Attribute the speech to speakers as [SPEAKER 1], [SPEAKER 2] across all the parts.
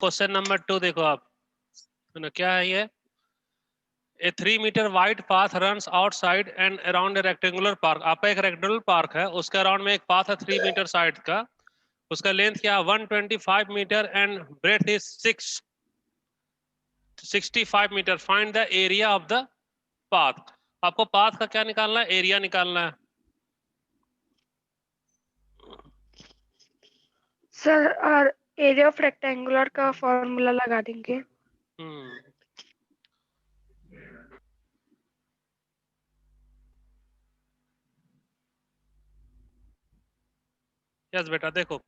[SPEAKER 1] Question number 2 देखो आप, है ना, क्या है ये? A 3 metre wide path runs outside and around a rectangular park. आपका एक रेक्टेंगुलर पार्क है, उसके अराउंड में एक पाथ है 3 मीटर साइड का, उसका लेंथ क्या है 125 metre and breadth is 65 metre. Find the area of the path. आपको पाथ का क्या निकालना है? एरिया निकालना है।
[SPEAKER 2] सर और एरिया ऑफ रेक्टेंगुलर का फॉर्मूला लगा देंगे।
[SPEAKER 1] यस बेटा, देखो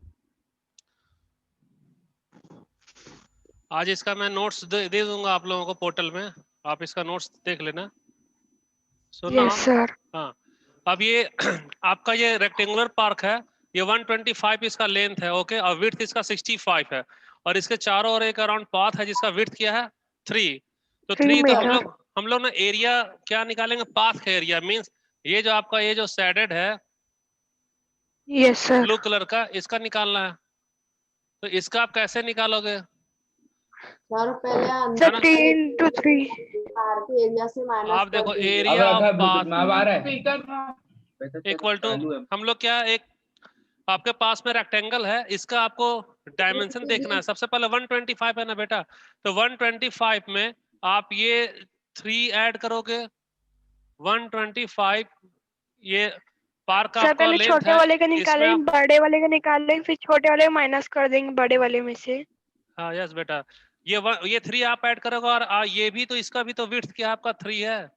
[SPEAKER 1] आज इसका मैं नोट्स दे दूंगा आप लोगों को पोर्टल में, आप इसका नोट्स देख लेना। सुना?
[SPEAKER 2] Yes sir.
[SPEAKER 1] हाँ, अब ये आपका ये रेक्टेंगुलर पार्क है, ये 125 इसका लेंथ है, ओके, और विड्थ इसका 65 है, और इसके चारों ओर एक अराउंड पाथ है जिसका विड्थ क्या है 3। तो
[SPEAKER 2] 3
[SPEAKER 1] 3 तो
[SPEAKER 2] मीटर।
[SPEAKER 1] हम लोग ना एरिया क्या निकालेंगे? पाथ का एरिया मींस ये जो आपका ये जो शेडेड है
[SPEAKER 2] यस सर।
[SPEAKER 1] ब्लू कलर का, इसका निकालना है। तो इसका आप कैसे निकालोगे?
[SPEAKER 3] सर पहले
[SPEAKER 2] सर 3 into 3
[SPEAKER 3] के एरिया से माइनस
[SPEAKER 1] आप देखो
[SPEAKER 3] कर देंगे।
[SPEAKER 1] एरिया ऑफ पाथ
[SPEAKER 4] है
[SPEAKER 1] इक्वल टू, हम लोग क्या एक आपके पास में रेक्टेंगल है, इसका आपको डायमेंशन देखना है। सबसे पहले 125 है ना बेटा, तो 125 में आप ये 3 ऐड करोगे, 125 ये पार का
[SPEAKER 2] सर
[SPEAKER 1] आपका
[SPEAKER 2] पहले
[SPEAKER 1] लेंथ
[SPEAKER 2] छोटे
[SPEAKER 1] है,
[SPEAKER 2] वाले का
[SPEAKER 1] इसमें
[SPEAKER 2] निकालेंगे,
[SPEAKER 1] आप
[SPEAKER 2] बड़े वाले का निकालेंगे, फिर छोटे वाले माइनस कर देंगे बड़े वाले में से।
[SPEAKER 1] हाँ यस बेटा, ये 3 आप ऐड करोगे, और ये भी तो इसका भी तो विड्थ क्या आपका 3 है,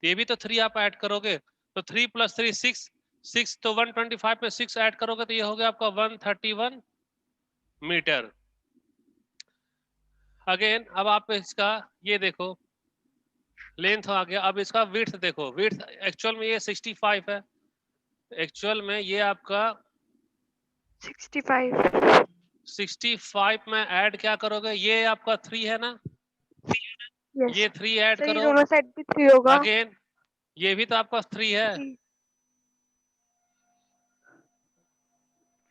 [SPEAKER 1] ये भी तो 3 आप ऐड करोगे, तो 3 + 3 6 तो 125 में 6 ऐड करोगे तो ये हो गया आपका 131 मीटर। अगेन अब आप इसका ये देखो लेंथ आ गया, अब इसका विड्थ देखो, विड्थ एक्चुअल में ये 65 है, एक्चुअल में ये आपका
[SPEAKER 2] 65।
[SPEAKER 1] 65 में ऐड क्या करोगे? ये आपका 3 है ना,
[SPEAKER 2] यस
[SPEAKER 1] ये 3 ऐड
[SPEAKER 2] सर, ये
[SPEAKER 1] करो,
[SPEAKER 2] दोनों साइड भी 3 होगा।
[SPEAKER 1] अगेन ये भी तो आपका 3 है,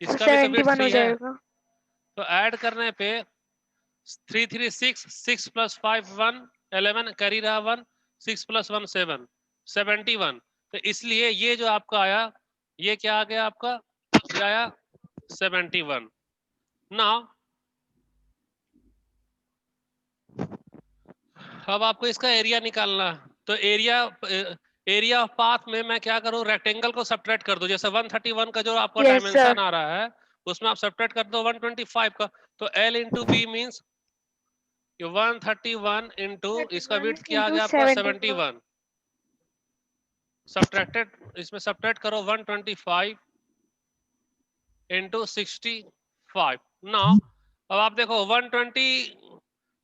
[SPEAKER 2] तो
[SPEAKER 1] इसका भी तो विड्थ
[SPEAKER 2] 71 हो
[SPEAKER 1] 3 है,
[SPEAKER 2] जाएगा।
[SPEAKER 1] तो ऐड करने पे 3 3 6 6 + 5 1 11 कैरी रहा 1 6 + 1 7 71। तो इसलिए ये जो आपका आया ये क्या आ गया आपका? ये आया 71। नाउ अब आपको इसका एरिया निकालना है, तो एरिया ऑफ पाथ में मैं क्या करूं? रेक्टेंगल को सब्ट्रैक्ट कर दो, जैसे 131 का जो आपका
[SPEAKER 2] यस
[SPEAKER 1] डायमेंशन
[SPEAKER 2] सर।
[SPEAKER 1] आ रहा है उसमें आप सब्ट्रैक्ट कर दो 125 का, तो L × B मींस 131 इंटू इसका
[SPEAKER 2] 31
[SPEAKER 1] विड्थ क्या आ
[SPEAKER 2] into
[SPEAKER 1] गया आपका
[SPEAKER 2] 71।
[SPEAKER 1] 71। सब्ट्रैक्टेड, इसमें सब्ट्रैक्ट करो 125 इंटू 65। नाउ अब आप देखो 120,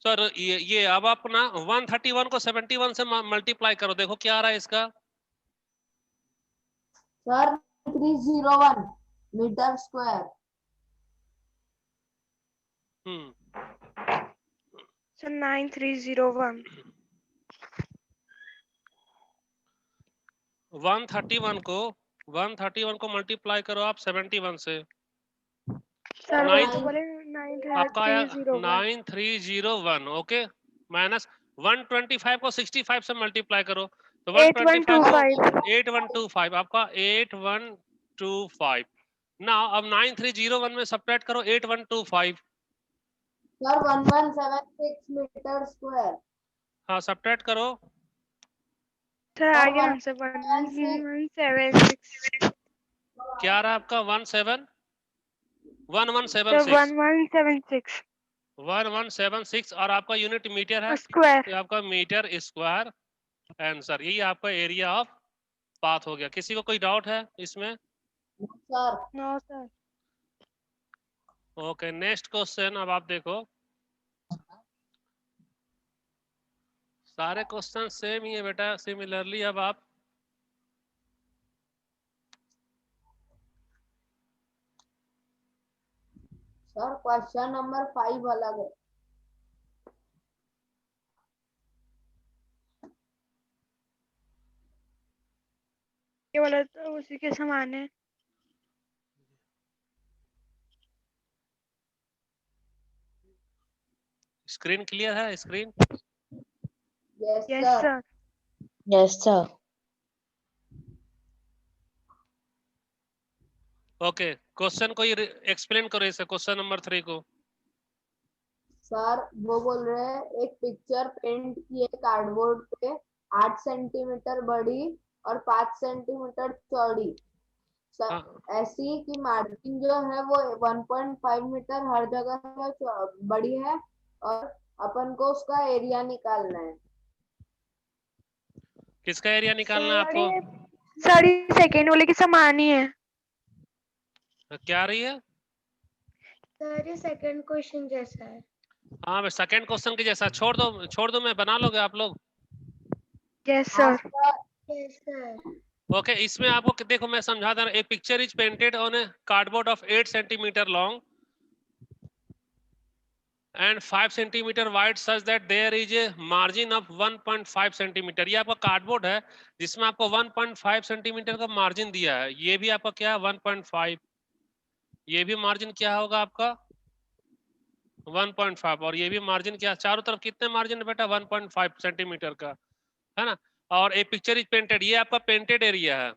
[SPEAKER 1] सर ये अब आप ना 131 को 71 से मल्टीप्लाई करो, देखो क्या आ रहा है इसका?
[SPEAKER 3] Sir 301 metre square.
[SPEAKER 2] सर 9301।
[SPEAKER 1] 131 को मल्टीप्लाई करो आप 71 से,
[SPEAKER 2] सर वही तो
[SPEAKER 1] 9
[SPEAKER 2] बोले
[SPEAKER 1] आपका आया
[SPEAKER 2] 9301।
[SPEAKER 1] 9301, ओके, माइनस 125 को 65 से मल्टीप्लाई करो, तो 125 को
[SPEAKER 2] 8125।
[SPEAKER 1] 8125 आपका 8125। ना अब 9301 में सब्ट्रैक्ट करो 8125।
[SPEAKER 3] Sir 1176 metre square.
[SPEAKER 1] हाँ सब्ट्रैक्ट करो,
[SPEAKER 2] सर
[SPEAKER 3] सर
[SPEAKER 2] आगे ना सर 1176।
[SPEAKER 1] क्या आ रहा है आपका 1176
[SPEAKER 2] सर 1176
[SPEAKER 1] 1176, और आपका यूनिट मीटर है,
[SPEAKER 2] स्क्वायर।
[SPEAKER 1] तो आपका मीटर स्क्वायर आंसर। यही आपका एरिया ऑफ पाथ हो गया। किसी को कोई डाउट है इसमें?
[SPEAKER 3] Sir
[SPEAKER 2] no sir.
[SPEAKER 1] Okay, next question अब आप देखो, सारे क्वेश्चन सेम ही है बेटा, सिमिलरली अब आप
[SPEAKER 3] सर क्वेश्चन नंबर 5 अलग है।
[SPEAKER 2] ये वाला तो उसी के समान है।
[SPEAKER 1] स्क्रीन क्लियर है? Screen
[SPEAKER 3] Yes,
[SPEAKER 2] yes
[SPEAKER 3] sir.
[SPEAKER 2] Sir.
[SPEAKER 4] Yes, sir.
[SPEAKER 1] Okay. Question कोई एक्सप्लेन करो इसे, क्वेश्चन नंबर 3 को।
[SPEAKER 3] सर वो बोल रहे हैं एक पिक्चर पेंट की है कार्डबोर्ड पे 8 सेंटीमीटर बड़ी और 5 सेंटीमीटर चौड़ी। सर
[SPEAKER 1] हाँ,
[SPEAKER 3] ऐसी कि मार्जिन जो है वो 1.5 मीटर हर जगह से बड़ी है और अपन को उसका एरिया निकालना है।
[SPEAKER 1] किसका एरिया निकालना है आपको?
[SPEAKER 2] सारी सेकेंड वाले की समान ही है।
[SPEAKER 1] क्या रही है?
[SPEAKER 2] सर ये सेकंड क्वेश्चन जैसा है।
[SPEAKER 1] हाँ, सेकंड क्वेश्चन के जैसा। छोड़ दो, मैं बना लोगे आप लोग?
[SPEAKER 2] यस
[SPEAKER 3] हाँ
[SPEAKER 2] sir.
[SPEAKER 3] Sir.
[SPEAKER 2] Yes sir.
[SPEAKER 1] Okay, इसमें आपको देखो मैं समझा दे रहा हूँ। A picture is painted on a cardboard of 8 centimetre long and 5 centimetre wide such that there is a margin of 1.5 centimetre. ये आपका कार्डबोर्ड है जिसमें आपको 1.5 सेंटीमीटर का मार्जिन दिया है। ये भी आपका क्या है? 1.5। ये भी मार्जिन क्या होगा आपका? 1.5। और ये भी मार्जिन क्या? चारों तरफ कितने मार्जिन है बेटा? 1.5 सेंटीमीटर का, है ना। और ए पिक्चर इज पेंटेड, ये आपका पेंटेड एरिया है।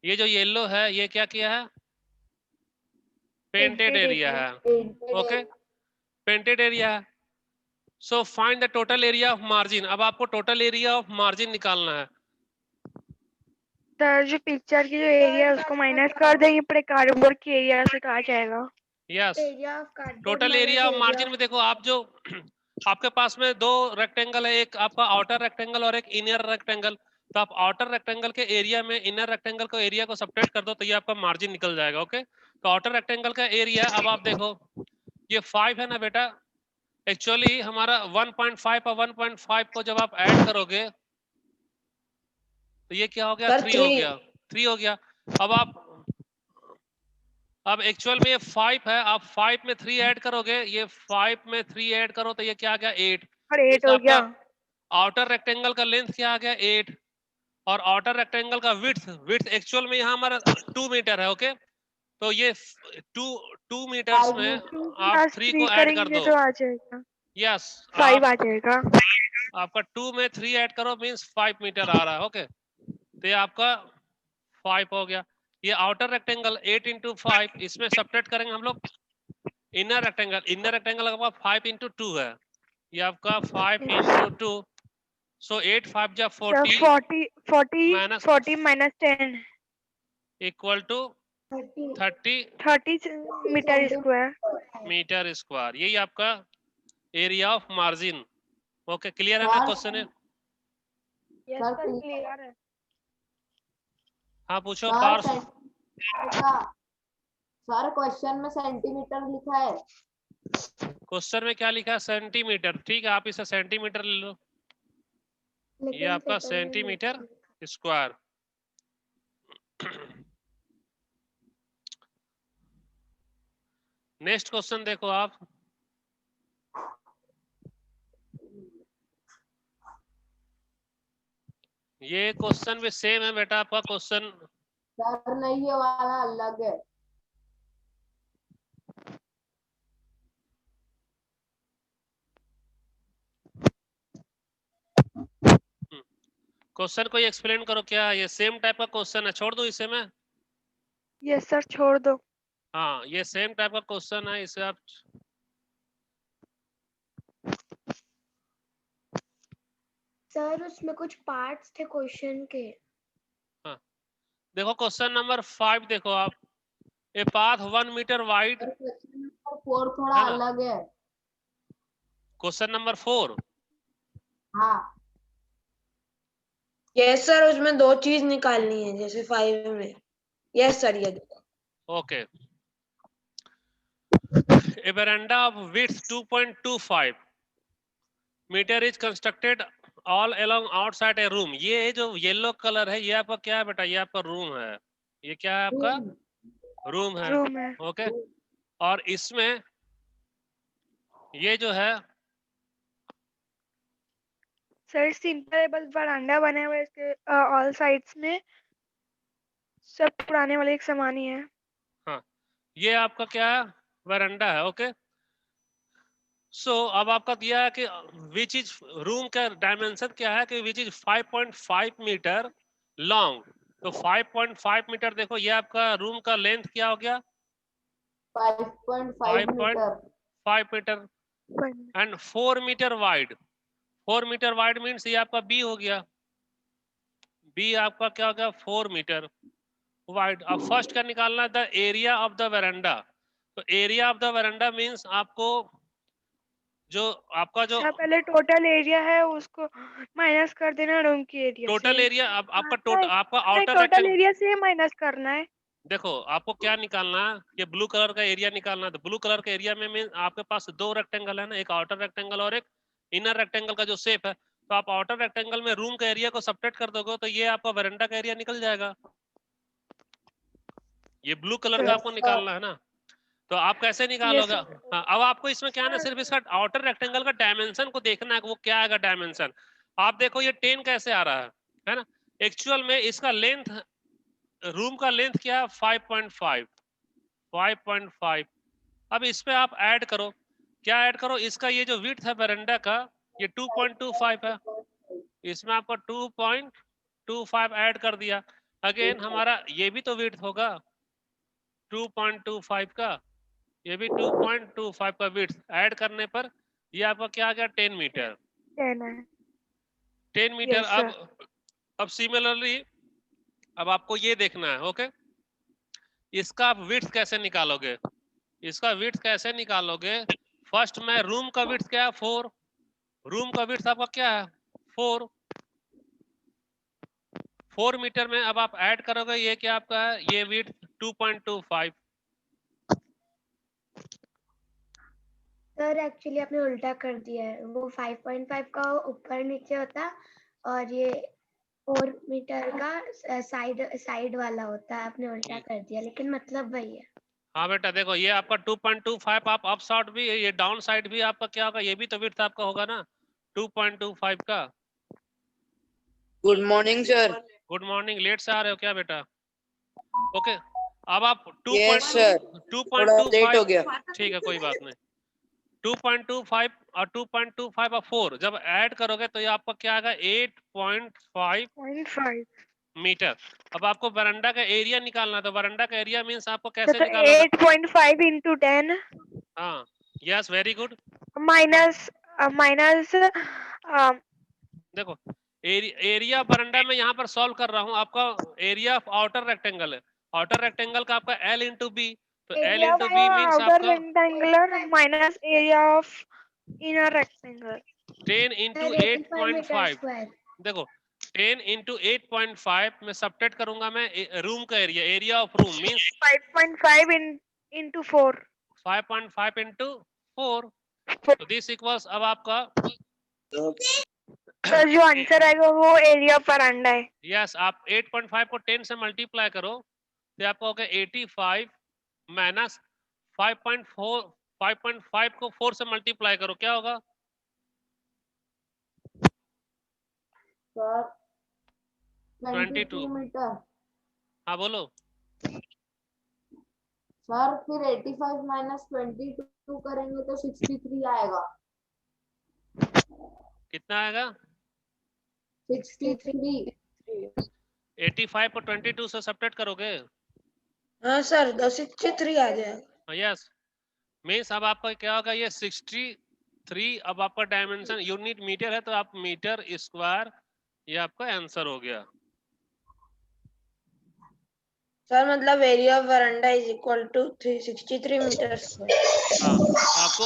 [SPEAKER 1] ये जो येलो है ये क्या किया है? पेंटेड एरिया है। ओके, पेंटेड एरिया है। So find the total area of margin. अब आपको टोटल एरिया ऑफ मार्जिन निकालना है।
[SPEAKER 2] सर जो पिक्चर की जो एरिया है उसको माइनस कर देंगे पूरे कार्डबोर्ड के एरिया से तो आ जाएगा।
[SPEAKER 1] Yes,
[SPEAKER 2] area of cardboard
[SPEAKER 1] total area of margin में देखो आप जो आपके पास में दो रेक्टेंगल है, एक आपका आउटर रेक्टेंगल और एक इनर रेक्टेंगल। तो आप आउटर रेक्टेंगल के एरिया में इनर रेक्टेंगल को एरिया को सब्ट्रैक्ट कर दो तो ये आपका मार्जिन निकल जाएगा। ओके, तो आउटर रेक्टेंगल का एरिया अब आप देखो ये 5 है ना बेटा। एक्चुअली हमारा 1.5 और 1.5 को जब आप ऐड करोगे तो ये क्या हो गया?
[SPEAKER 4] सर
[SPEAKER 1] 3 हो
[SPEAKER 4] 3।
[SPEAKER 1] गया। 3 हो गया। अब एक्चुअल में ये 5 है, आप 5 में 3 ऐड करोगे, ये 5 में 3 ऐड करो तो ये क्या आ गया? 8।
[SPEAKER 2] और 8 हो
[SPEAKER 1] आपका
[SPEAKER 2] गया।
[SPEAKER 1] आउटर रेक्टेंगल का लेंथ क्या आ गया? 8। और आउटर रेक्टेंगल का विड्थ एक्चुअल में यहाँ हमारा 2 मीटर है। ओके, तो ये 2 मीटर्स
[SPEAKER 3] 5
[SPEAKER 1] में
[SPEAKER 3] मीटर।
[SPEAKER 1] आप
[SPEAKER 2] प्लस
[SPEAKER 1] 3
[SPEAKER 2] 3
[SPEAKER 1] को ऐड कर
[SPEAKER 2] करेंगे
[SPEAKER 1] दो।
[SPEAKER 2] तो आ जाएगा।
[SPEAKER 1] यस,
[SPEAKER 2] 5 आ जाएगा।
[SPEAKER 1] आपका 2 में 3 ऐड करो मींस 5 मीटर आ रहा है। ओके, तो ये आपका 5 हो गया। ये आउटर रेक्टेंगल 8 इंटू 5, इसमें सब्ट्रैक्ट करेंगे हम लोग इनर रेक्टेंगल आपका 5 इंटू 2 है। ये आपका 5 इंटू 2, सो 8 5 जा 40 minus
[SPEAKER 2] 40 minus 10
[SPEAKER 1] equal to 30
[SPEAKER 2] 30 metre square.
[SPEAKER 1] Metre square. यही आपका area of margin. Okay, clear है ना क्वेश्चन है?
[SPEAKER 2] यस सर क्लियर है।
[SPEAKER 1] हाँ पूछो
[SPEAKER 3] सर
[SPEAKER 1] पार्स।
[SPEAKER 3] सर क्वेश्चन में सेंटीमीटर लिखा है।
[SPEAKER 1] क्वेश्चन में क्या लिखा है? सेंटीमीटर। ठीक है, आप इसे सेंटीमीटर ले लो। ये आपका सेंटीमीटर स्क्वायर। नेक्स्ट क्वेश्चन देखो आप। ये क्वेश्चन भी सेम है बेटा आपका क्वेश्चन।
[SPEAKER 3] सर नहीं, ये वाला अलग है।
[SPEAKER 1] क्वेश्चन कोई एक्सप्लेन करो, क्या ये सेम टाइप का क्वेश्चन है? छोड़ दो इसे मैं।
[SPEAKER 2] यस सर छोड़ दो।
[SPEAKER 1] हाँ, ये सेम टाइप का क्वेश्चन है, इसे आप
[SPEAKER 2] सर उसमें कुछ पार्ट्स थे क्वेश्चन के।
[SPEAKER 1] हाँ देखो क्वेश्चन नंबर 5 देखो आप। A path 1 metre wide,
[SPEAKER 3] question number 4 थोड़ा
[SPEAKER 1] है ना?
[SPEAKER 3] अलग है।
[SPEAKER 1] Question number 4।
[SPEAKER 3] हाँ
[SPEAKER 4] यस सर, उसमें 2 चीज निकालनी है जैसे 5 में। यस सर, ये
[SPEAKER 1] okay, a veranda of width 2.25 metre is constructed all along outside a room। ये जो येलो कलर है ये आपका क्या है बेटा? ये आपका रूम है। ये क्या है आपका? रूम है।
[SPEAKER 2] रूम है।
[SPEAKER 1] ओके, और इसमें ये जो है
[SPEAKER 2] सर सिंपल बस बरांडा बने हुए इसके ऑल साइड्स में सब पुराने वाले एक समान ही है।
[SPEAKER 1] हाँ, ये आपका क्या है? वरांडा है। ओके, सो अब आपका दिया है कि विच इज रूम का डायमेंशन क्या है कि विच इज 5.5 मीटर लॉन्ग। तो 5.5 मीटर देखो ये आपका रूम का लेंथ क्या हो गया
[SPEAKER 3] 5.5 metre
[SPEAKER 1] 5.5 metre and 4 metre wide. 4 metre wide means ये आपका बी हो गया। बी आपका क्या हो गया 4 मीटर वाइड। अब फर्स्ट क्या निकालना है the area of the veranda. तो area of the veranda means आपको जो आपका जो
[SPEAKER 2] अच्छा पहले टोटल एरिया है उसको माइनस कर देना रूम की एरिया
[SPEAKER 1] टोटल
[SPEAKER 2] से।
[SPEAKER 1] एरिया आपका
[SPEAKER 2] नहीं
[SPEAKER 1] आपका
[SPEAKER 2] नहीं,
[SPEAKER 1] आउटर
[SPEAKER 2] टोटल
[SPEAKER 1] रेक्टेंगल
[SPEAKER 2] एरिया से माइनस करना है।
[SPEAKER 1] देखो आपको क्या निकालना है ये ब्लू कलर का एरिया निकालना है। तो ब्लू कलर के एरिया में मीन आपके पास दो रेक्टेंगल है ना, एक आउटर रेक्टेंगल और एक इनर रेक्टेंगल का जो शेप है। तो आप आउटर रेक्टेंगल में रूम का एरिया को सबट्रैक्ट कर दोगे तो ये आपका वेरांडा का एरिया निकल जाएगा। ये ब्लू कलर का आपको निकालना है ना। तो आप कैसे निकालोगे? हाँ, अब आपको इसमें क्या है ना सिर्फ इसका आउटर रेक्टेंगल का डायमेंशन को देखना है कि वो क्या आएगा डायमेंशन। आप देखो ये 10 कैसे आ रहा है ना। एक्चुअल में इसका लेंथ रूम का लेंथ क्या है 5.5। अब इस पे आप ऐड करो, क्या ऐड करो इसका ये जो विड्थ है वेरांडा का ये 2.25 है। इसमें आपको 2.25 ऐड कर दिया। अगेन हमारा ये भी तो विड्थ होगा 2.25 का, ये भी 2.25 का विड्थ ऐड करने पर ये आपका क्या आ गया 10 मीटर। 10 मीटर।
[SPEAKER 2] Yes, sir.
[SPEAKER 1] अब सिमिलरली अब आपको ये देखना है ओके इसका आप विड्थ कैसे निकालोगे। इसका विड्थ कैसे निकालोगे? फर्स्ट में रूम का विड्थ क्या है 4। रूम का विड्थ आपका क्या है 4। 4 मीटर में अब आप ऐड करोगे ये क्या आपका है ये विड्थ 2.25।
[SPEAKER 5] सर एक्चुअली आपने उल्टा कर दिया है, वो 5.5 का ऊपर नीचे होता और ये 4 मीटर का साइड वाला होता है, आपने उल्टा कर दिया लेकिन मतलब वही है।
[SPEAKER 1] हाँ बेटा देखो ये आपका 2.25 आप अप साइड भी ये डाउन साइड भी आपका क्या होगा ये भी तो विड्थ आपका होगा ना 2.25 का।
[SPEAKER 6] Good morning sir.
[SPEAKER 1] Good morning. Late से आ रहे हो क्या बेटा? ओके अब आप
[SPEAKER 6] यस सर, थोड़ा लेट हो
[SPEAKER 1] 2.25
[SPEAKER 6] गया।
[SPEAKER 1] ठीक है कोई बात नहीं। 2.25 और 2.25 और 4 जब ऐड करोगे तो ये आपका क्या आएगा 8.5
[SPEAKER 2] 0.5
[SPEAKER 1] मीटर। अब आपको वरांडा का एरिया निकालना है तो वरांडा का एरिया मीन्स आपको कैसे
[SPEAKER 2] तो
[SPEAKER 1] निकालोगे?
[SPEAKER 2] 8.5 into 10
[SPEAKER 1] हाँ यस वेरी गुड।
[SPEAKER 2] minus
[SPEAKER 1] देखो एरिया वरांडा में यहाँ पर सॉल्व कर रहा हूँ आपका एरिया ऑफ आउटर रेक्टेंगल है। आउटर रेक्टेंगल का आपका L इंटू बी। तो L
[SPEAKER 2] area
[SPEAKER 1] into
[SPEAKER 2] of
[SPEAKER 1] b means
[SPEAKER 2] outer
[SPEAKER 1] आपका
[SPEAKER 2] rectangular minus area of inner rectangle
[SPEAKER 1] 10 into
[SPEAKER 5] sir 85 metre
[SPEAKER 1] 8.5।
[SPEAKER 5] Square.
[SPEAKER 1] देखो 10 इंटू 8.5 में सबट्रैक्ट करूंगा मैं रूम का area of room means
[SPEAKER 2] 5.5 into 4
[SPEAKER 1] 5.5 into 4। तो दिस इक्वल्स अब आपका
[SPEAKER 2] सर जो आंसर आएगा वो एरिया पर अंडा है।
[SPEAKER 1] यस आप 8.5 को 10 से मल्टीप्लाई करो तो आपका होगा 85 माइनस 5.4 5.5 को 4 से मल्टीप्लाई करो क्या होगा?
[SPEAKER 3] सर
[SPEAKER 1] 22।
[SPEAKER 3] 22 मीटर।
[SPEAKER 1] हाँ बोलो।
[SPEAKER 3] सर फिर 85 माइनस 22 करेंगे तो 63 आएगा।
[SPEAKER 1] कितना आएगा?
[SPEAKER 3] 63।
[SPEAKER 1] 85 को 22 से सबट्रैक्ट करोगे?
[SPEAKER 4] हाँ सर 63 आ जाएगा।
[SPEAKER 1] यस मीन्स अब आपका क्या होगा ये 63। अब आपका डायमेंशन यूनिट मीटर है तो आप मीटर स्क्वायर ये आपका आंसर हो गया।
[SPEAKER 4] सर मतलब area of veranda is equal to 63 metre square.
[SPEAKER 1] हाँ आपको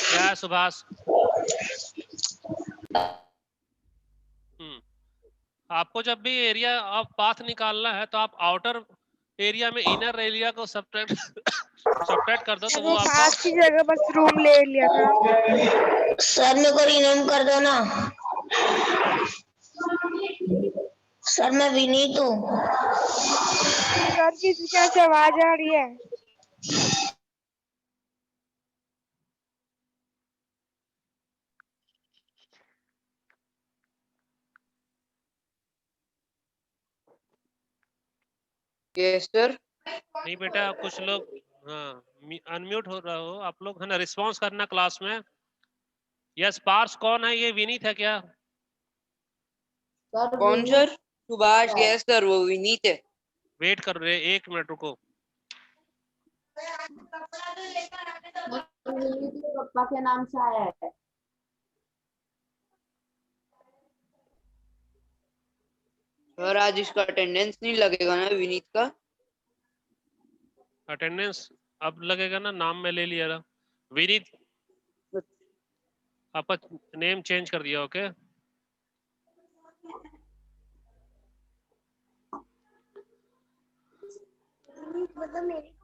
[SPEAKER 1] क्या है सुभाष? आपको जब भी एरिया ऑफ पाथ निकालना है तो आप आउटर एरिया में इनर एरिया को सबट्रैक्ट कर दो तो वो
[SPEAKER 2] वो
[SPEAKER 1] आपका
[SPEAKER 2] पास की जगह बस रूम ले लिया था।
[SPEAKER 5] सर मेरे को रिनेम कर दो ना। सर मैं विनीत हूँ।
[SPEAKER 2] सर किसी के यहाँ से आवाज आ रही है।
[SPEAKER 6] Yes sir.
[SPEAKER 1] नहीं बेटा कुछ लोग हाँ अनम्यूट हो रहा हो आप लोग, है ना, रिस्पॉन्स करना क्लास में। यस पार्स कौन है, ये विनीत है क्या?
[SPEAKER 3] सर
[SPEAKER 6] कौन
[SPEAKER 3] विनीत
[SPEAKER 6] सर? सुभाष,
[SPEAKER 3] है।
[SPEAKER 6] यस सर, वो विनीत है।
[SPEAKER 1] वेट कर रहे, 1 मिनट रुको।
[SPEAKER 3] विनीत के पापा के नाम से आया है।
[SPEAKER 6] सर आज इसका अटेंडेंस नहीं लगेगा ना विनीत का?
[SPEAKER 1] अटेंडेंस अब लगेगा ना, नाम में ले लिया था विनीत, आपका नेम चेंज कर दिया। ओके
[SPEAKER 5] मतलब मेरी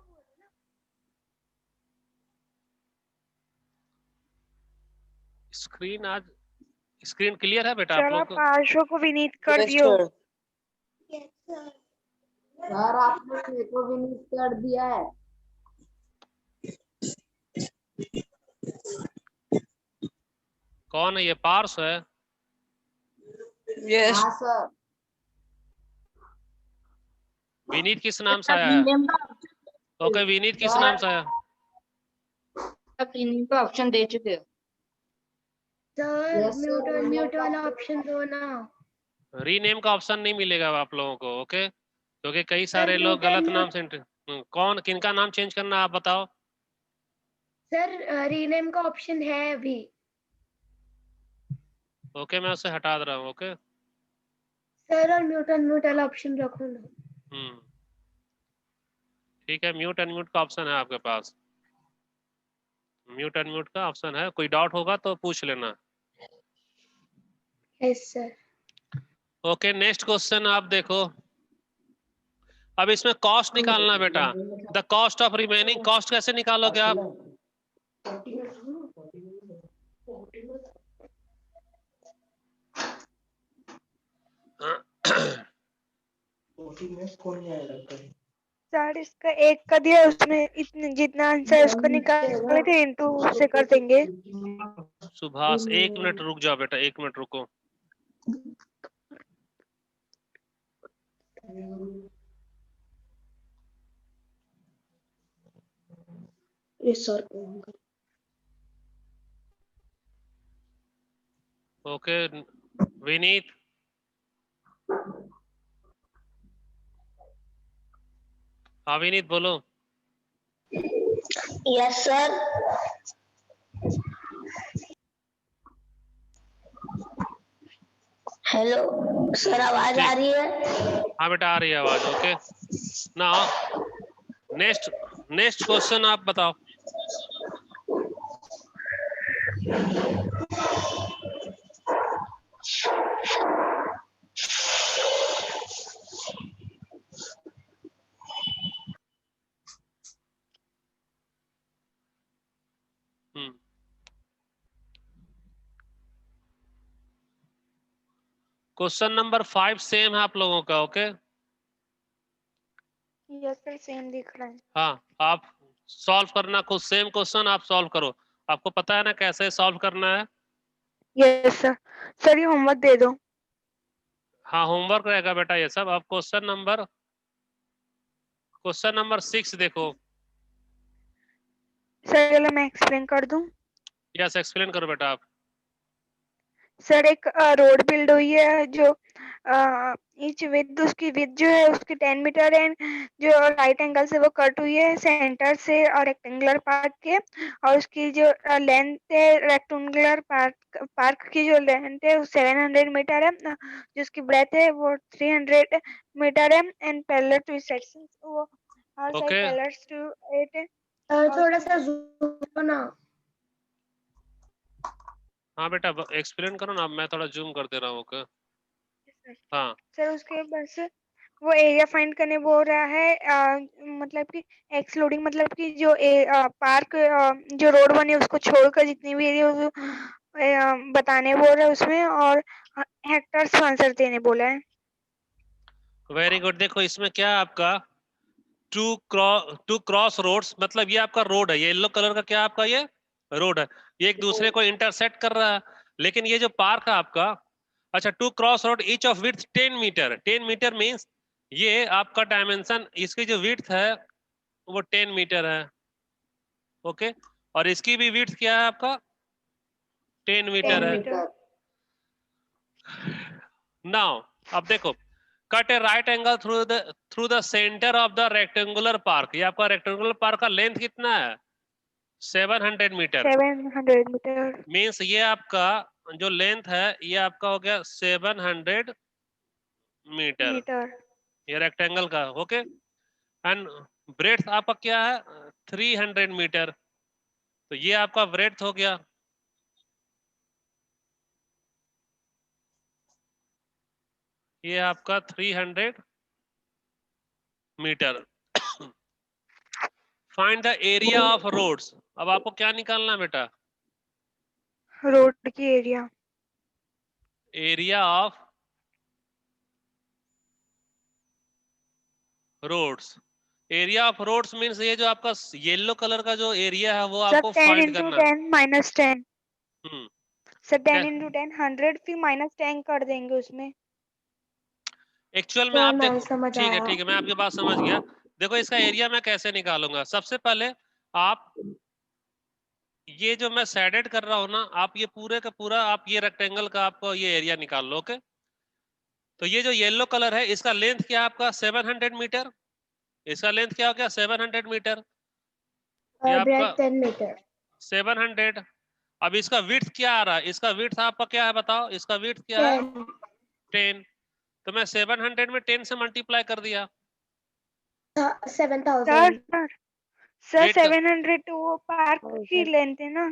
[SPEAKER 1] स्क्रीन आज स्क्रीन क्लियर है बेटा आप
[SPEAKER 2] चलो
[SPEAKER 1] लोग को?
[SPEAKER 2] पार्श्व को विनीत कर
[SPEAKER 6] यस
[SPEAKER 2] दियो।
[SPEAKER 6] सर।
[SPEAKER 3] सर आपने मेरे को विनीत कर दिया है।
[SPEAKER 1] कौन है ये, पार्स है?
[SPEAKER 6] यस
[SPEAKER 3] हाँ सर।
[SPEAKER 1] विनीत किस नाम से आया है? ओके विनीत किस नाम से आया?
[SPEAKER 6] का ऑप्शन दे चुके हो।
[SPEAKER 5] सर
[SPEAKER 3] Yes, sir,
[SPEAKER 5] म्यूट
[SPEAKER 3] मैंने
[SPEAKER 5] म्यूट वाला
[SPEAKER 3] आपको-
[SPEAKER 5] ऑप्शन दो ना।
[SPEAKER 1] रीनेम का ऑप्शन नहीं मिलेगा आप लोगों को। ओके क्योंकि कई सारे लोग
[SPEAKER 5] म्यूट
[SPEAKER 1] गलत नाम से कौन किनका नाम चेंज करना आप बताओ।
[SPEAKER 5] सर रीनेम का ऑप्शन है अभी।
[SPEAKER 1] ओके मैं उसे हटा दे रहा हूँ। ओके
[SPEAKER 5] सर और म्यूट अनम्यूट वाला ऑप्शन रखो ना।
[SPEAKER 1] ठीक है, म्यूट अनम्यूट का ऑप्शन है आपके पास, म्यूट अनम्यूट का ऑप्शन है, कोई डाउट होगा तो पूछ लेना।
[SPEAKER 5] Yes sir.
[SPEAKER 1] Okay next question आप देखो। अब इसमें कॉस्ट निकालना बेटा, the cost of remaining, cost कैसे निकालोगे आप?
[SPEAKER 2] सर इसका 1 का दिया, उसमें इतने जितना आंसर है उसको निकाले थे, इंटू से कर देंगे।
[SPEAKER 1] सुभाष 1 मिनट रुक जाओ बेटा, 1 मिनट रुको। ओके विनीत, हाँ विनीत बोलो।
[SPEAKER 5] Yes sir. हेलो सर, आवाज आ रही है?
[SPEAKER 1] हाँ बेटा आ रही है आवाज। ओके ना नेक्स्ट नेक्स्ट क्वेश्चन आप बताओ। क्वेश्चन नंबर 5 सेम है आप लोगों का। ओके
[SPEAKER 2] यस सर सेम दिख रहा है।
[SPEAKER 1] हाँ आप सॉल्व करना, खुद सेम क्वेश्चन आप सॉल्व करो, आपको पता है ना कैसे सॉल्व करना है।
[SPEAKER 2] Yes sir. सर ये होमवर्क दे दो।
[SPEAKER 1] हाँ होमवर्क रहेगा बेटा ये सब। अब क्वेश्चन नंबर 6 देखो।
[SPEAKER 2] सर चलो मैं एक्सप्लेन कर दूं।
[SPEAKER 1] यस एक्सप्लेन करो बेटा आप।
[SPEAKER 2] सर एक रोड बिल्ड हुई है, जो ईच विद उसकी विद जो है उसकी 10 मीटर है, जो राइट एंगल से वो कट हुई है सेंटर से और रेक्टेंगुलर पार्ट के, और उसकी जो लेंथ है रेक्टेंगुलर पार्क की जो लेंथ है वो 700 मीटर है, जो उसकी ब्रेथ है वो 300 मीटर है, एंड पैरेलल टू सेक्शंस वो हर side
[SPEAKER 1] okay
[SPEAKER 2] parallel to it है।
[SPEAKER 5] थोड़ा सा जूम ना।
[SPEAKER 1] हाँ बेटा एक्सप्लेन करो ना, मैं थोड़ा जूम कर दे रहा हूँ। ओके हाँ
[SPEAKER 2] सर उसके बस वो एरिया फाइंड करने बोल रहा है, मतलब कि एक्सक्लूडिंग, मतलब कि जो पार्क जो रोड बने उसको छोड़कर जितनी भी एरिया बताने बोल रहा है उसमें, और हेक्टर्स आंसर देने बोला है।
[SPEAKER 1] Very good. देखो इसमें क्या है आपका टू क्रॉस रोड्स, मतलब ये आपका रोड है, ये येलो कलर का क्या आपका ये रोड है, ये एक दूसरे को इंटरसेक्ट कर रहा है। लेकिन ये जो पार्क है आपका, अच्छा two cross road each of width 10 metre, 10 metre means ये आपका डायमेंशन, इसकी जो विड्थ है वो 10 मीटर है। ओके, और इसकी भी विड्थ क्या है आपका 10 मीटर
[SPEAKER 3] 10
[SPEAKER 1] है।
[SPEAKER 3] मीटर।
[SPEAKER 1] नाउ अब देखो, cut A right angle through the centre of the rectangular park. ये आपका रेक्टेंगुलर पार्क का लेंथ कितना है 700 मीटर।
[SPEAKER 2] 700 मीटर
[SPEAKER 1] मीन्स ये आपका जो लेंथ है ये आपका हो गया 700 मीटर,
[SPEAKER 2] मीटर।
[SPEAKER 1] ये रेक्टेंगल का। ओके, एंड ब्रेड्थ आपका क्या है 300 मीटर, तो ये आपका ब्रेड्थ हो गया। ये आपका 300 metre. Find the area of roads. अब आपको क्या निकालना है बेटा,
[SPEAKER 2] रोड की area.
[SPEAKER 1] Area of roads. Area of roads means ये जो आपका येलो कलर का जो एरिया है वो
[SPEAKER 2] सब
[SPEAKER 1] आपको
[SPEAKER 2] 10
[SPEAKER 1] फाइंड
[SPEAKER 2] into
[SPEAKER 1] करना है।
[SPEAKER 2] 10 minus 10।
[SPEAKER 1] हम्म,
[SPEAKER 2] सर 10
[SPEAKER 1] क्या
[SPEAKER 2] into 10 100 फिर माइनस 10 कर देंगे उसमें।
[SPEAKER 1] एक्चुअल में
[SPEAKER 5] सर
[SPEAKER 1] आप
[SPEAKER 5] मैं
[SPEAKER 1] देखो,
[SPEAKER 5] समझ
[SPEAKER 1] ठीक है
[SPEAKER 5] आया।
[SPEAKER 1] ठीक है, मैं आपकी बात समझ गया। देखो इसका एरिया मैं कैसे निकालूंगा, सबसे पहले आप ये जो मैं शेडेड कर रहा हूं ना, आप ये पूरे का पूरा आप ये रेक्टेंगल का आपको ये एरिया निकाल लो। ओके, तो ये जो येलो कलर है इसका लेंथ क्या है आपका 700 मीटर, इसका लेंथ क्या हो गया 700 मीटर, ये आपका
[SPEAKER 5] ब्रेड 10 मीटर।
[SPEAKER 1] 700। अब इसका विड्थ क्या आ रहा है, इसका विड्थ आपका क्या है बताओ, इसका विड्थ क्या है
[SPEAKER 5] 10।
[SPEAKER 1] 10, तो मैं 700 में 10 से मल्टीप्लाई कर दिया।
[SPEAKER 5] 7000।
[SPEAKER 2] सर सर सर
[SPEAKER 1] वेट कर,
[SPEAKER 2] 700 तो वो पार्क की लेंथ है ना।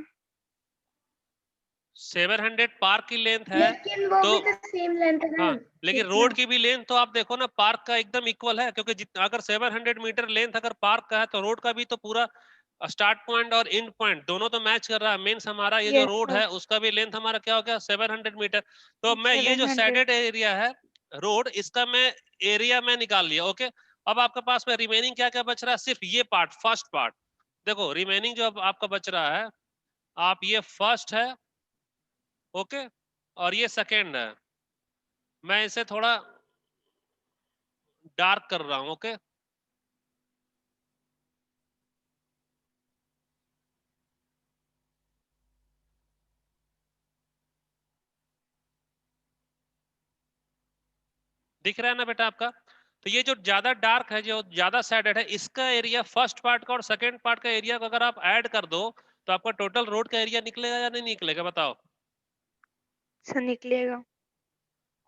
[SPEAKER 1] 700 पार्क की लेंथ है,
[SPEAKER 5] लेकिन वो
[SPEAKER 1] तो
[SPEAKER 5] भी तो सेम लेंथ है ना।
[SPEAKER 1] हाँ, लेकिन
[SPEAKER 5] कितना?
[SPEAKER 1] रोड की भी लेंथ तो आप देखो ना पार्क का एकदम इक्वल है, क्योंकि जितना अगर 700 मीटर लेंथ अगर पार्क का है तो रोड का भी तो पूरा स्टार्ट पॉइंट और एंड पॉइंट दोनों तो मैच कर रहा है। मीन्स हमारा ये जो
[SPEAKER 2] यस
[SPEAKER 1] रोड
[SPEAKER 2] सर
[SPEAKER 1] है उसका भी लेंथ हमारा क्या हो गया 700 मीटर। तो मैं ये जो
[SPEAKER 2] 700।
[SPEAKER 1] शेडेड एरिया है रोड, इसका मैं एरिया में निकाल लिया। ओके, अब आपके पास में रिमेनिंग क्या क्या बच रहा है, सिर्फ ये पार्ट, फर्स्ट पार्ट। देखो रिमेनिंग जो अब आपका बच रहा है, आप ये फर्स्ट है, ओके, और ये सेकेंड है। मैं इसे थोड़ा डार्क कर रहा हूं। ओके, दिख रहा है ना बेटा आपका। तो ये जो ज्यादा डार्क है, जो ज्यादा शेडेड है, इसका एरिया फर्स्ट पार्ट का और सेकंड पार्ट का एरिया को अगर आप ऐड कर दो तो आपका टोटल रोड का एरिया निकलेगा या नहीं निकलेगा बताओ।
[SPEAKER 2] सर निकलेगा।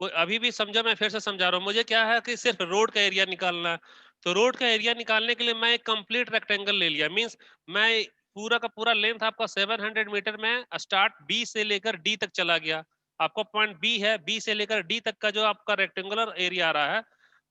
[SPEAKER 1] कोई अभी भी समझो, मैं फिर से समझा रहा हूँ, मुझे क्या है कि सिर्फ रोड का एरिया निकालना है। तो रोड का एरिया निकालने के लिए मैं एक कंप्लीट रेक्टेंगल ले लिया। मींस मैं पूरा का पूरा लेंथ आपका 700 मीटर में स्टार्ट बी से लेकर डी तक चला गया। आपका पॉइंट बी है, बी से लेकर डी तक का जो आपका रेक्टेंगुलर एरिया आ रहा है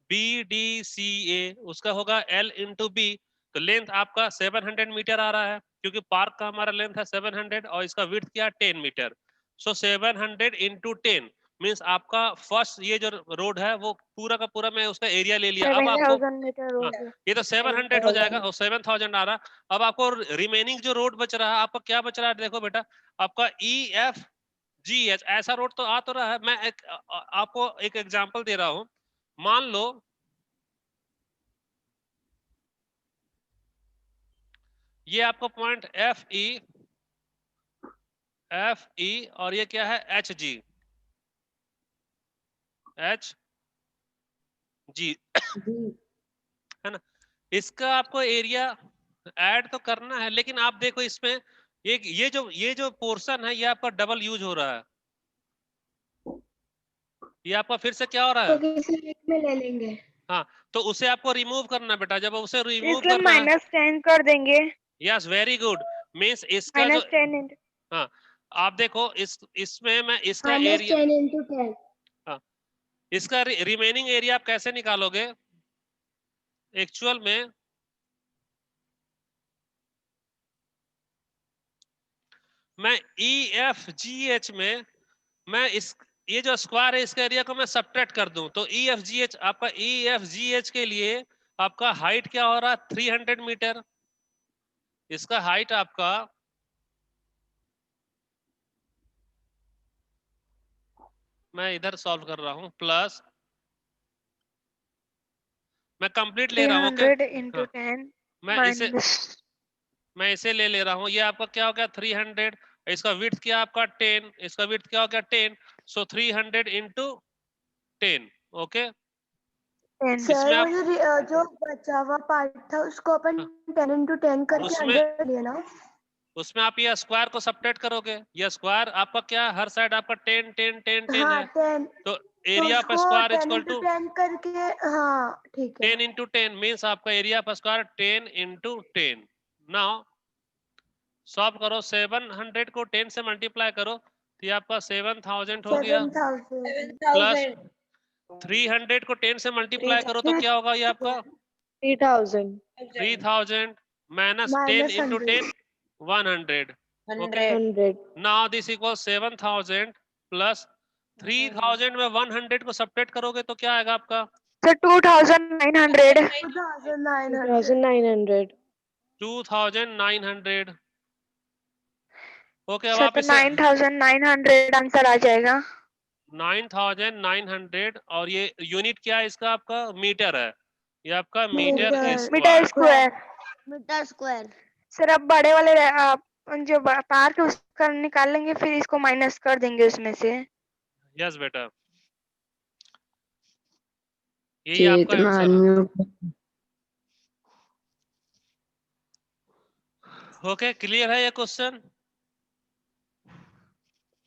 [SPEAKER 1] बी डी सी ए, उसका होगा एल इंटू बी। तो लेंथ आपका 700 मीटर आ रहा है, क्योंकि पार्क का हमारा लेंथ है 700 और इसका विड्थ क्या 10 मीटर। सो 700 इंटू 10 मीन्स आपका फर्स्ट ये जो रोड है वो पूरा का पूरा मैं उसका एरिया ले लिया। अब आपको
[SPEAKER 2] 7000 मीटर हो
[SPEAKER 1] हाँ,
[SPEAKER 2] गया।
[SPEAKER 1] ये तो 700 हो जाएगा और 7000 आ रहा। अब आपको रिमेनिंग जो रोड बच रहा है, आपका क्या बच रहा है देखो बेटा, आपका ई एफ जी एच ऐसा रोड तो आ तो रहा है। मैं आपको एक एग्जांपल दे रहा हूं। मान लो ये आपका पॉइंट एफ ई और ये क्या है एच जी, एच जी है ना। इसका आपको एरिया ऐड तो करना है, लेकिन आप देखो इसमें ये जो पोर्शन है ये आपका डबल यूज हो रहा है। ये आपका फिर से क्या हो रहा
[SPEAKER 5] तो
[SPEAKER 1] है,
[SPEAKER 5] किसी एक में ले लेंगे।
[SPEAKER 1] हाँ, तो उसे आपको रिमूव करना बेटा। जब उसे रिमूव
[SPEAKER 2] इसलिए
[SPEAKER 1] करना है,
[SPEAKER 2] माइनस 10 कर देंगे।
[SPEAKER 1] Yes very good. मीन्स इसका जो
[SPEAKER 2] माइनस 10 into
[SPEAKER 1] हाँ, आप देखो इसमें मैं इसका
[SPEAKER 5] माइनस
[SPEAKER 1] एरिया
[SPEAKER 5] 10 into 10।
[SPEAKER 1] हाँ, इसका रिमेनिंग एरिया आप कैसे निकालोगे एक्चुअल में। मैं ई एफ जी एच में मैं इस ये जो स्क्वायर है इसका एरिया को मैं सब्ट्रैक्ट कर दूं तो ई एफ जी एच, आपका ई एफ जी एच के लिए आपका हाइट क्या हो रहा है 300 मीटर। इसका हाइट आपका मैं इधर सॉल्व कर रहा हूं प्लस मैं कंप्लीट ले रहा हूं। ओके
[SPEAKER 2] 300 into
[SPEAKER 1] हाँ,
[SPEAKER 2] 10
[SPEAKER 1] मैं इसे
[SPEAKER 2] minus
[SPEAKER 1] मैं इसे ले रहा हूँ, ये आपका क्या हो गया 300, इसका विड्थ क्या आपका 10, इसका विड्थ क्या हो गया 10, सो 300 इंटू 10, ओके।
[SPEAKER 5] सर
[SPEAKER 1] इसमें आप
[SPEAKER 5] जो बचा हुआ पार्ट था उसको अपन 10 into 10 करके
[SPEAKER 1] उसमें
[SPEAKER 5] 100 लिया ना।
[SPEAKER 1] उसमें आप ये स्क्वायर को सबट्रैक्ट करोगे, ये स्क्वायर आपका क्या हर साइड आपका 10 10 10 10
[SPEAKER 5] हाँ
[SPEAKER 1] है,
[SPEAKER 5] 10
[SPEAKER 1] तो
[SPEAKER 5] तो
[SPEAKER 1] एरिया पर
[SPEAKER 5] उसको
[SPEAKER 1] स्क्वायर
[SPEAKER 5] 10
[SPEAKER 1] इक्वल
[SPEAKER 5] into
[SPEAKER 1] टू
[SPEAKER 5] 10 करके हाँ ठीक है
[SPEAKER 1] 10 इंटू 10 मीन्स आपका एरिया पर स्क्वायर 10 इंटू 10। नाउ सॉल्व करो, 700 को 10 से मल्टीप्लाई करो तो ये आपका 7000 हो गया,
[SPEAKER 5] 7000
[SPEAKER 1] प्लस
[SPEAKER 4] 7000
[SPEAKER 1] 300 को 10 से मल्टीप्लाई करो तो क्या होगा ये आपका
[SPEAKER 7] 3000
[SPEAKER 1] 3000 minus 10
[SPEAKER 5] minus
[SPEAKER 1] into 10
[SPEAKER 5] 100
[SPEAKER 1] 100, okay.
[SPEAKER 7] 100
[SPEAKER 1] now this equal 7000 plus 3000 में 100 को सब्ट्रैक्ट करोगे तो क्या आएगा आपका
[SPEAKER 2] सर 2900।
[SPEAKER 5] 2900
[SPEAKER 1] 2900, ओके। अब
[SPEAKER 2] सर
[SPEAKER 1] आप
[SPEAKER 2] तो
[SPEAKER 1] इसे
[SPEAKER 2] 9900 आंसर आ जाएगा।
[SPEAKER 1] 9900 और ये यूनिट क्या है इसका आपका मीटर है, ये आपका metre
[SPEAKER 2] metre
[SPEAKER 1] square.
[SPEAKER 2] Square.
[SPEAKER 5] Metre square.
[SPEAKER 2] Sir अब बड़े वाले जो पार्क है उसका निकाल लेंगे, फिर इसको माइनस कर देंगे उसमें से।
[SPEAKER 1] यस बेटा, यही आपका आंसर है, ओके। क्लियर है ये क्वेश्चन?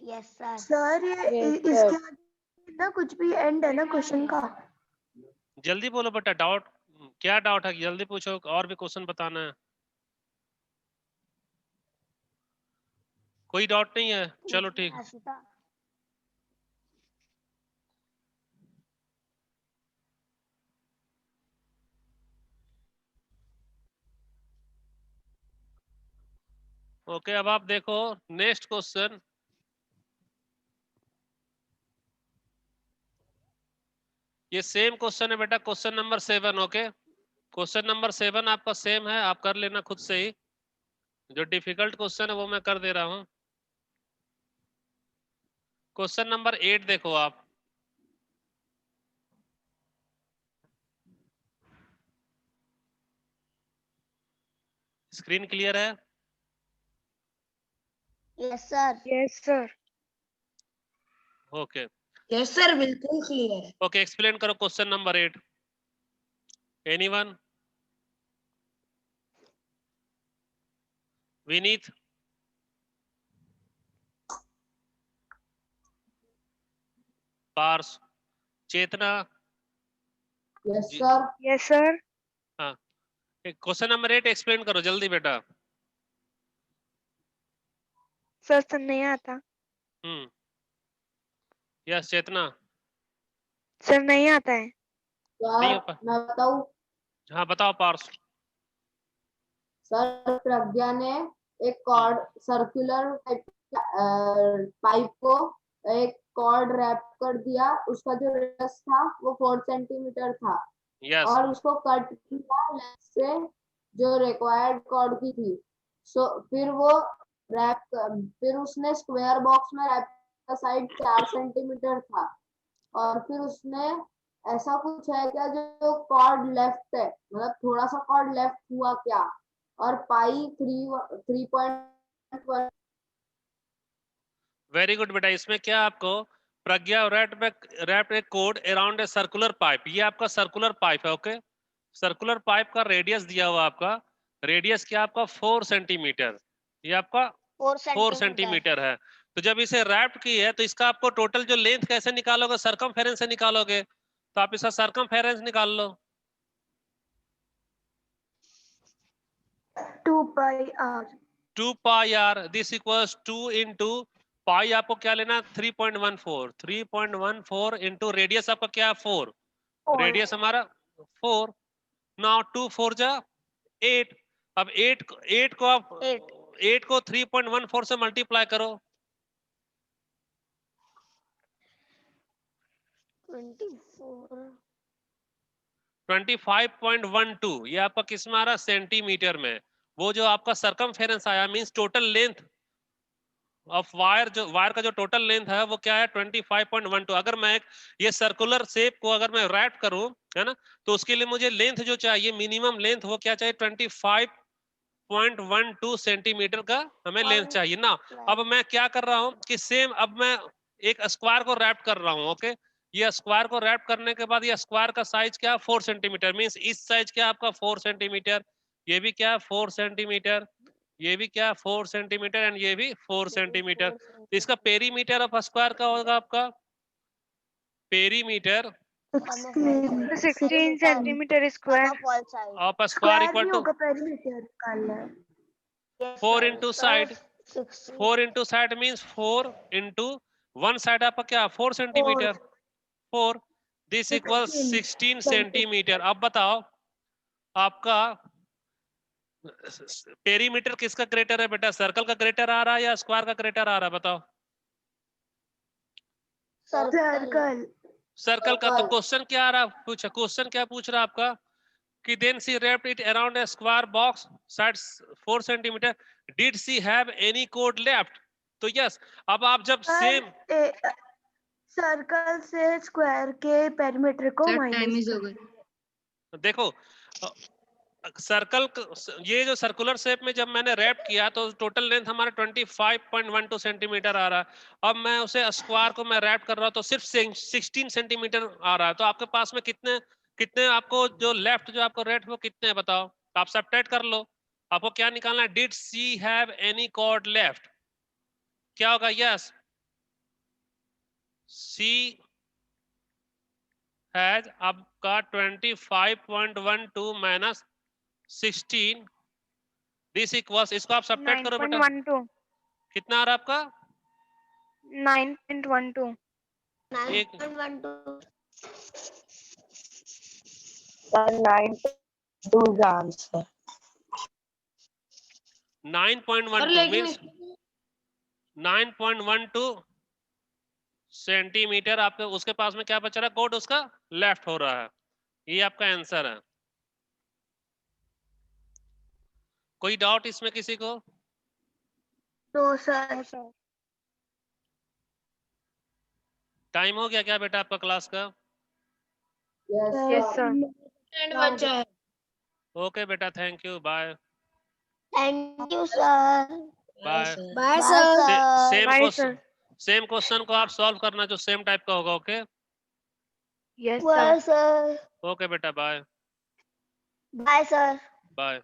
[SPEAKER 5] Yes sir.
[SPEAKER 4] सर ये
[SPEAKER 7] Yes,
[SPEAKER 4] इसके
[SPEAKER 7] sir.
[SPEAKER 4] आगे ना कुछ भी एंड है ना क्वेश्चन का।
[SPEAKER 1] जल्दी बोलो बेटा, डाउट क्या डाउट है, जल्दी पूछो, और भी क्वेश्चन बताना है। कोई डाउट नहीं है, चलो ठीक।
[SPEAKER 5] आशिता
[SPEAKER 1] ओके, अब आप देखो नेक्स्ट क्वेश्चन। ये सेम क्वेश्चन है बेटा, question number 7, okay. Question number 7 आपका सेम है, आप कर लेना खुद से ही, जो डिफिकल्ट क्वेश्चन है वो मैं कर दे रहा हूं। क्वेश्चन नंबर 8 देखो आप, स्क्रीन क्लियर है?
[SPEAKER 5] Yes sir.
[SPEAKER 2] Yes sir.
[SPEAKER 1] Okay
[SPEAKER 4] yes sir बिल्कुल क्लियर है।
[SPEAKER 1] ओके, एक्सप्लेन करो क्वेश्चन नंबर 8, एनीवन? विनीत? पार्स? Chetna?
[SPEAKER 3] Yes sir.
[SPEAKER 2] Yes sir.
[SPEAKER 1] Question number 8 explain करो जल्दी बेटा।
[SPEAKER 2] सर तो नहीं आता।
[SPEAKER 1] यस चेतना?
[SPEAKER 2] सर नहीं आता है।
[SPEAKER 1] नहीं
[SPEAKER 3] सर
[SPEAKER 1] हो पा,
[SPEAKER 3] मैं बताऊं?
[SPEAKER 1] हाँ बताओ पार्स।
[SPEAKER 3] सर प्रज्ञा ने एक कॉर्ड सर्कुलर पाइप को एक कॉर्ड रैप कर दिया, उसका जो रेडियस था वो 4 सेंटीमीटर था,
[SPEAKER 1] यस
[SPEAKER 3] और उसको कट किया लेंथ से जो रिक्वायर्ड कॉर्ड की थी। फिर वो फिर उसने स्क्वायर बॉक्स में रैप का साइड 4 सेंटीमीटर था, और फिर उसने ऐसा कुछ है क्या जो कॉर्ड लेफ्ट है, मतलब थोड़ा सा कॉर्ड लेफ्ट हुआ क्या, और पाई 3.1।
[SPEAKER 1] वेरी गुड बेटा। इसमें क्या आपको Pragya wrapped a cord around a circular pipe, ये आपका सर्कुलर पाइप है, ओके। सर्कुलर पाइप का रेडियस दिया हुआ आपका, रेडियस क्या आपका 4 सेंटीमीटर, ये आपका 4 सेंटीमीटर है। तो जब इसे रैप्ड की है तो इसका आपको टोटल जो लेंथ कैसे निकालोगे, सरकमफेरेंस से निकालोगे, तो आप इसका सरकमफेरेंस निकाल लो।
[SPEAKER 5] 2 pi R.
[SPEAKER 1] 2 pi R, this equals 2 into pi आपको क्या लेना 3.14, 3.14 इंटू रेडियस आपका क्या है 4, रेडियस हमारा 4। नाउ 2 4 जा 8, अब 8 को आप 8 को 3.14 से मल्टीप्लाई करो, 25.12, ये आपका किस में आ रहा सेंटीमीटर में। वो जो आपका सरकमफेरेंस आया means total length of wire, जो वायर का जो टोटल लेंथ है वो क्या है 25.12। अगर मैं ये सर्कुलर शेप को अगर मैं रैप करूं, है ना, तो उसके लिए मुझे लेंथ जो चाहिए मिनिमम लेंथ वो क्या चाहिए 25 0.12 सेंटीमीटर का हमें लेंथ चाहिए ना। अब मैं क्या कर रहा हूं कि सेम अब मैं एक स्क्वायर को रैप कर रहा हूं। ओके, ये स्क्वायर को रैप करने के बाद ये स्क्वायर का साइज क्या 4 सेंटीमीटर, मींस इस साइज क्या आपका 4 सेंटीमीटर, ये भी क्या 4 सेंटीमीटर, ये भी क्या 4 सेंटीमीटर एंड ये भी 4 सेंटीमीटर। तो इसका पेरीमीटर ऑफ स्क्वायर का होगा आपका perimeter
[SPEAKER 2] 16 centimetre square
[SPEAKER 1] of square equal to
[SPEAKER 5] perimeter निकालना है।
[SPEAKER 1] 4 into side, 4 into side means 4 into one side आपका क्या 4 सेंटीमीटर, 4 दिस इक्वल 16 सेंटीमीटर। अब बताओ आपका पेरीमीटर किसका क्रेटर है बेटा, सर्कल का क्रेटर आ रहा है या स्क्वायर का क्रेटर आ रहा है, बताओ।
[SPEAKER 5] सर्कल
[SPEAKER 1] सर्कल का। तो क्वेश्चन क्या आ रहा, पूछा क्वेश्चन क्या पूछ रहा आपका कि then she wrapped it around a square box side 4 centimetre, did she have any cord left. तो यस, अब आप जब सेम
[SPEAKER 5] सर्कल से स्क्वायर के पेरीमीटर को माइनस
[SPEAKER 1] देखो सर्कल, ये जो सर्कुलर शेप में जब मैंने रैप किया तो टोटल लेंथ हमारा 25.12 सेंटीमीटर आ रहा है। अब मैं उसे स्क्वायर को मैं रैप कर रहा हूं तो सिर्फ 16 सेंटीमीटर आ रहा है। तो आपके पास में कितने कितने आपको जो लेफ्ट जो आपको रेट वो कितने हैं बताओ, आप सब्ट्रैक्ट कर लो। आपको क्या निकालना है, did she have any cord left, क्या होगा, यस सी हैज आपका 25.12 माइनस 16 दिस इक्वल्स, इसको आप सब्ट्रैक्ट करो बेटा,
[SPEAKER 2] 9.12
[SPEAKER 1] कितना आ रहा है आपका
[SPEAKER 2] 9.12
[SPEAKER 1] एक 9.12 मीन्स 9.12 सेंटीमीटर आपके उसके पास में क्या बच रहा है, कोड उसका लेफ्ट हो रहा है। ये आपका आंसर है। कोई डाउट इसमें किसी को?
[SPEAKER 5] तो सर
[SPEAKER 1] टाइम हो गया क्या बेटा आपका क्लास का?
[SPEAKER 2] यस सर
[SPEAKER 4] बच्चा है।
[SPEAKER 1] ओके बेटा, thank you, bye
[SPEAKER 5] thank you sir
[SPEAKER 1] bye.
[SPEAKER 4] Bye sir.
[SPEAKER 1] Same
[SPEAKER 2] bye
[SPEAKER 1] question,
[SPEAKER 2] sir
[SPEAKER 1] same question को आप सॉल्व करना जो सेम टाइप का होगा। Okay
[SPEAKER 2] yes sir
[SPEAKER 5] sir
[SPEAKER 1] okay बेटा, बाय
[SPEAKER 5] बाय सर
[SPEAKER 1] बाय।